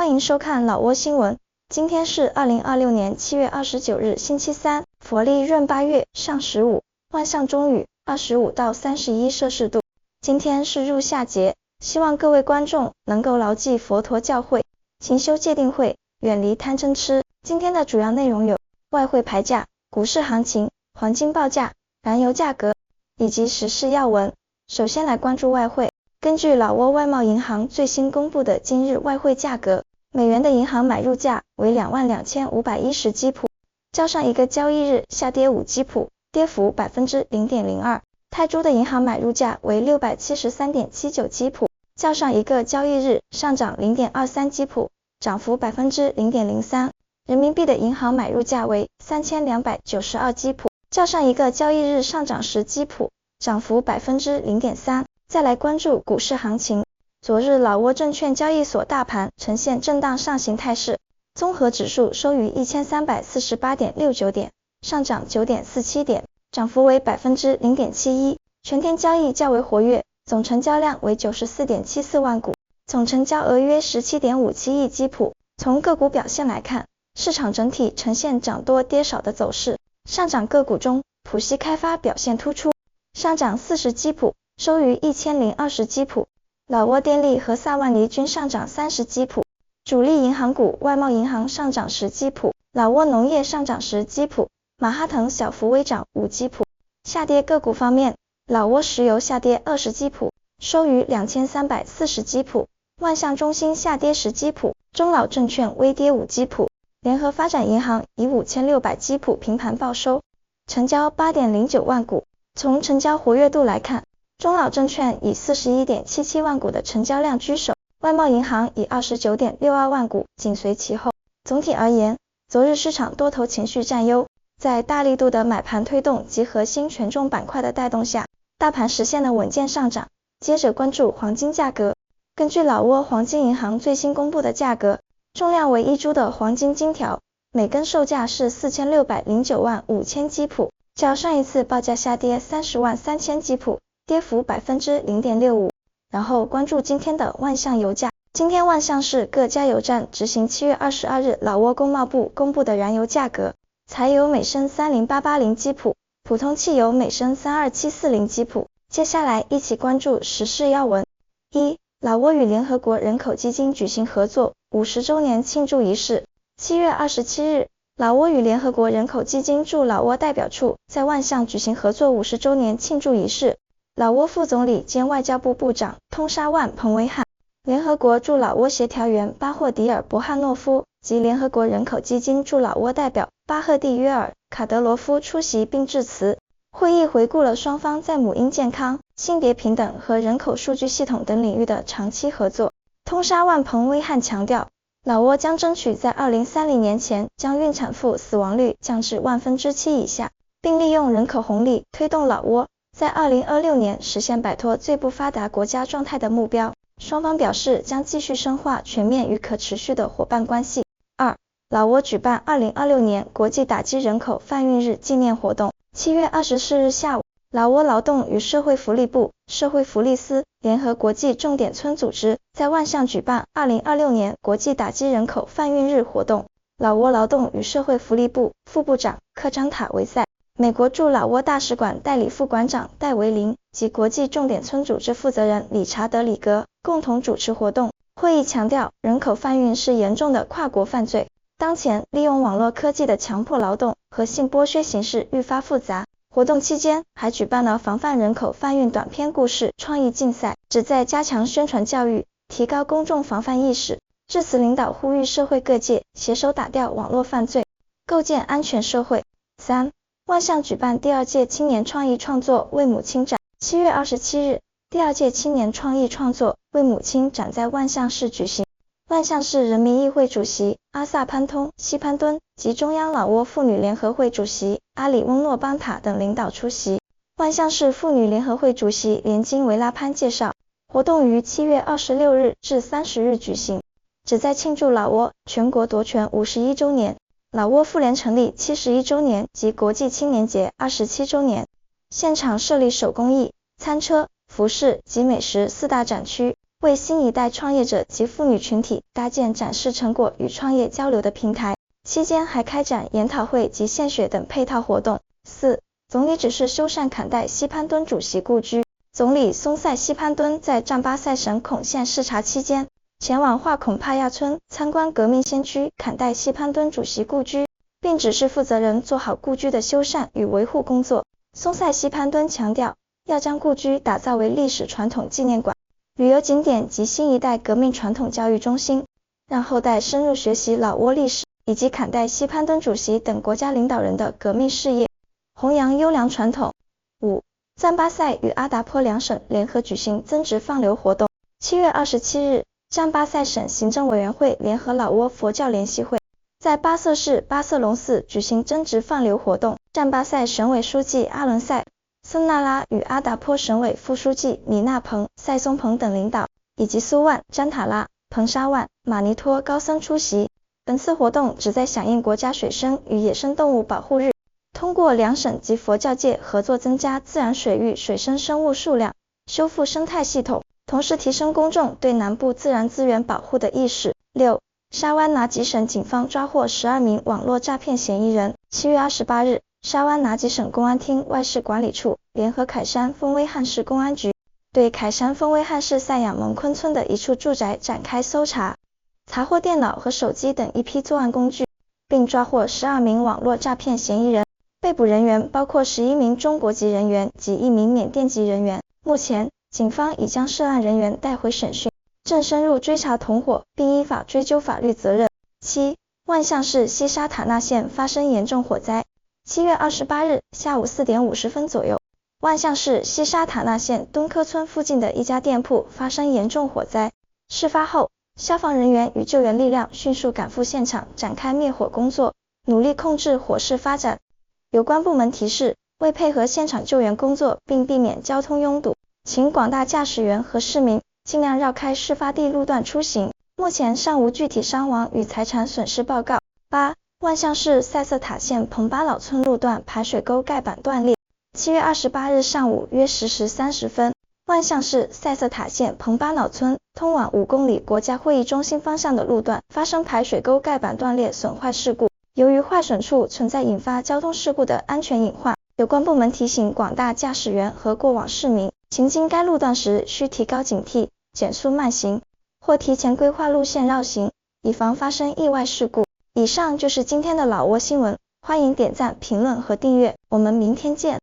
欢迎收看老挝新闻。今天是2026年7月29日星期三，佛历闰8月上15，万象中雨25到31摄氏度。今天是入夏节，希望各位观众能够牢记佛陀教诲，勤修戒定慧，远离贪嗔痴。今天的主要内容有外汇牌价、股市行情、黄金报价、燃油价格以及时事要闻。首先来关注外汇。根据老挝外贸银行最新公布的今日外汇价格，美元的银行买入价为22510基普，较上一个交易日下跌5基普，跌幅 0.02%。泰铢的银行买入价为673.79基普，较上一个交易日上涨 0.23基普，涨幅 0.03%。人民币的银行买入价为3292基普，较上一个交易日上涨10基普，涨幅 0.3%。再来关注股市行情。昨日老挝证券交易所大盘呈现震荡上行态势，综合指数收于 1348.69 点，上涨 9.47 点，涨幅为 0.71%。全天交易较为活跃，总成交量为 94.74 万股，总成交额约 17.57 亿基普。从个股表现来看，市场整体呈现涨多跌少的走势，上涨个股中，浦西开发表现突出，上涨40基普，收于1020基普。老挝电力和萨万尼均上涨30基普。主力银行股外贸银行上涨10基普，老挝农业上涨10基普，马哈腾小幅微涨5基普。下跌个股方面，老挝石油下跌20基普，收于2340基普。万象中心下跌10基普，中老证券微跌5基普。联合发展银行以5600基普平盘报收，成交 8.09 万股。从成交活跃度来看，中老证券以 41.77 万股的成交量居首，外贸银行以 29.62 万股紧随其后。总体而言，昨日市场多头情绪占优，在大力度的买盘推动及核心权重板块的带动下，大盘实现了稳健上涨。接着关注黄金价格。根据老挝黄金银行最新公布的价格，重量为1铢的黄金金条，每根售价是4609万5千基普，较上一次报价下跌30万3千基普，跌幅 0.65%。然后关注今天的万象油价。今天万象市各加油站执行7月22日老挝工贸部公布的燃油价格，柴油每升30880基普，普通汽油每升32740基普。接下来一起关注时事要闻。1. 老挝与联合国人口基金举行合作50周年庆祝仪式。7月27日，老挝与联合国人口基金驻老挝代表处在万象举行合作50周年庆祝仪式。老挝副总理兼外交部部长通沙万彭威汉、联合国驻老挝协调员巴霍迪尔博汉诺夫及联合国人口基金驻老挝代表巴赫蒂约尔卡德罗夫出席并致辞。会议回顾了双方在母婴健康、性别平等和人口数据系统等领域的长期合作。通沙万彭威汉强调，老挝将争取在2030年前将孕产妇死亡率降至7%以下，并利用人口红利推动老挝在2026年实现摆脱最不发达国家状态的目标。双方表示将继续深化全面与可持续的伙伴关系。2. 老挝举办2026年国际打击人口贩运日纪念活动。7月24日下午，老挝劳动与社会福利部、社会福利司联合国际重点村组织在万象举办2026年国际打击人口贩运日活动。老挝劳动与社会福利部副部长克章塔维塞、美国驻老挝大使馆代理副馆长戴维林及国际重点村组织负责人理查德里格共同主持活动。会议强调，人口贩运是严重的跨国犯罪，当前利用网络科技的强迫劳动和性剥削形式愈发复杂。活动期间还举办了防范人口贩运短篇故事创意竞赛，旨在加强宣传教育，提高公众防范意识。致辞领导呼吁社会各界携手打掉网络犯罪，构建安全社会。3. 万象举办第2届青年创意创作为母亲展。7月27日，第2届青年创意创作为母亲展在万象市举行。万象市人民议会主席阿萨潘通西潘敦及中央老挝妇女联合会主席阿里翁诺邦塔等领导出席。万象市妇女联合会主席连金维拉潘介绍，活动于7月26日至30日举行，旨在庆祝老挝全国夺权51周年、老挝妇联成立71周年及国际青年节27周年。现场设立手工艺、餐车、服饰及美食4大展区，为新一代创业者及妇女群体搭建展示成果与创业交流的平台。期间还开展研讨会及献血等配套活动。4. 总理指示修缮坎代西潘敦主席故居。总理松塞西潘敦在占巴塞省孔县视察期间，前往化孔帕亚村参观革命先驱坎代西潘敦主席故居，并指示负责人做好故居的修缮与维护工作。松塞西潘敦强调，要将故居打造为历史传统纪念馆、旅游景点及新一代革命传统教育中心，让后代深入学习老挝历史以及坎代西潘敦主席等国家领导人的革命事业，弘扬优良传统。5. 赞巴塞与阿达颇两省联合举行增值放流活动。7月27日，占巴塞省行政委员会联合老挝佛教联席会，在巴瑟市巴瑟隆寺举行增值放流活动。占巴塞省委书记阿伦塞、森纳拉与阿达颇省委副书记米纳彭、塞松彭等领导，以及苏万、詹塔拉、彭沙万、马尼托高僧出席。本次活动旨在响应国家水生与野生动物保护日，通过两省及佛教界合作增加自然水域水生生物数量，修复生态系统，同时提升公众对南部自然资源保护的意识。6. 沙湾拿吉省警方抓获12名网络诈骗嫌疑人。7月28日，沙湾拿吉省公安厅外事管理处联合凯山丰威汉市公安局，对凯山丰威汉市赛养蒙坤村的一处住宅展开搜查，查获电脑和手机等一批作案工具，并抓获12名网络诈骗嫌疑人。被捕人员包括11名中国籍人员及1名缅甸籍人员。目前，警方已将涉案人员带回审讯，正深入追查同伙，并依法追究法律责任。7. 万象市西沙塔纳县发生严重火灾。7月28日下午4点50分左右，万象市西沙塔纳县敦科村附近的一家店铺发生严重火灾。事发后，消防人员与救援力量迅速赶赴现场，展开灭火工作，努力控制火势发展。有关部门提示，为配合现场救援工作并避免交通拥堵，请广大驾驶员和市民尽量绕开事发地路段出行。目前尚无具体伤亡与财产损失报告。8. 万象市塞瑟塔县彭巴老村路段排水沟盖板断裂。7月28日上午约10时30分，万象市塞瑟塔县彭巴老村通往5公里国家会议中心方向的路段发生排水沟盖板断裂损坏事故。由于坏损处存在引发交通事故的安全隐患，有关部门提醒广大驾驶员和过往市民，行经该路段时需提高警惕，减速慢行，或提前规划路线绕行，以防发生意外事故。以上就是今天的老挝新闻，欢迎点赞、评论和订阅，我们明天见。